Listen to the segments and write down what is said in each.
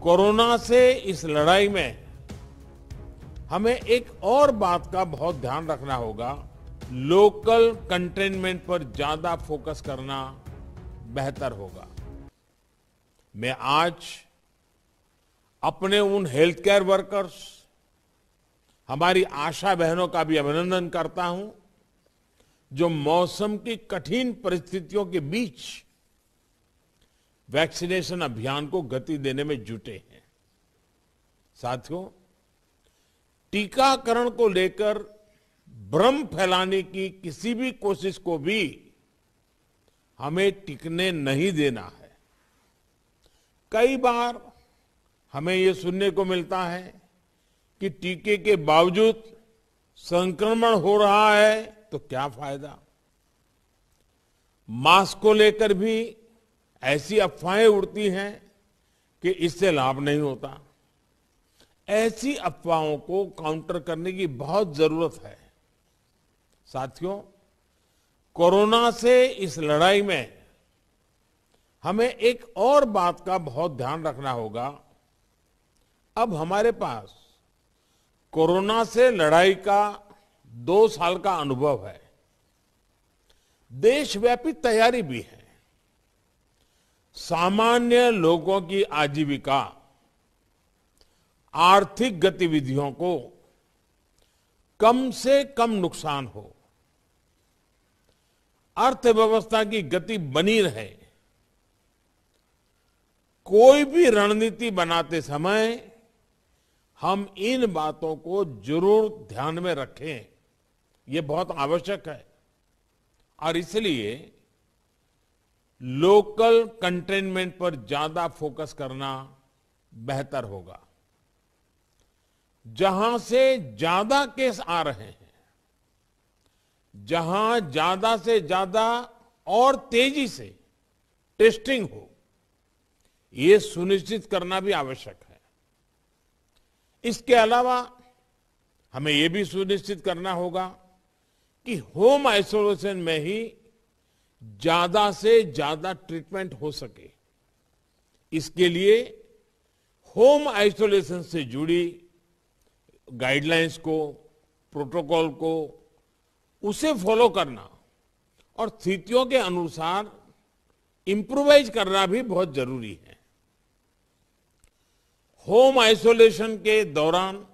Corona से इस लड़ाई में हमें एक और बात का बहुत ध्यान रखना होगा। लोकल कंटेनमेंट पर ज्यादा फोकस करना बेहतर होगा। मैं आज अपने उन हेल्थ केयर वर्कर्स, हमारी आशा बहनों का भी अभिनंदन करता हूं जो मौसम की कठिन परिस्थितियों के बीच वैक्सीनेशन अभियान को गति देने में जुटे हैं। साथियों, टीकाकरण को लेकर भ्रम फैलाने की किसी भी कोशिश को भी हमें टिकने नहीं देना है। कई बार हमें ये सुनने को मिलता है कि टीके के बावजूद संक्रमण हो रहा है तो क्या फायदा। मास्क को लेकर भी ऐसी अफवाहें उड़ती हैं कि इससे लाभ नहीं होता। ऐसी अफवाहों को काउंटर करने की बहुत जरूरत है। साथियों, कोरोना से इस लड़ाई में हमें एक और बात का बहुत ध्यान रखना होगा। अब हमारे पास कोरोना से लड़ाई का 2 साल का अनुभव है। देशव्यापी तैयारी भी है। सामान्य लोगों की आजीविका, आर्थिक गतिविधियों को कम से कम नुकसान हो, अर्थव्यवस्था की गति बनी रहे, कोई भी रणनीति बनाते समय हम इन बातों को जरूर ध्यान में रखें। ये बहुत आवश्यक है और इसलिए लोकल कंटेनमेंट पर ज्यादा फोकस करना बेहतर होगा। जहां से ज्यादा केस आ रहे हैं, जहां ज्यादा से ज्यादा और तेजी से टेस्टिंग हो, ये सुनिश्चित करना भी आवश्यक है। इसके अलावा हमें यह भी सुनिश्चित करना होगा कि होम आइसोलेशन में ही ज्यादा से ज्यादा ट्रीटमेंट हो सके। इसके लिए होम आइसोलेशन से जुड़ी गाइडलाइंस को, प्रोटोकॉल को, उसे फॉलो करना और स्थितियों के अनुसार इंप्रूवाइज करना भी बहुत जरूरी है। होम आइसोलेशन के दौरान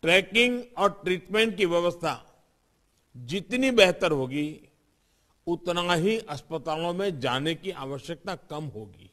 ट्रैकिंग और ट्रीटमेंट की व्यवस्था जितनी बेहतर होगी, उतना ही अस्पतालों में जाने की आवश्यकता कम होगी।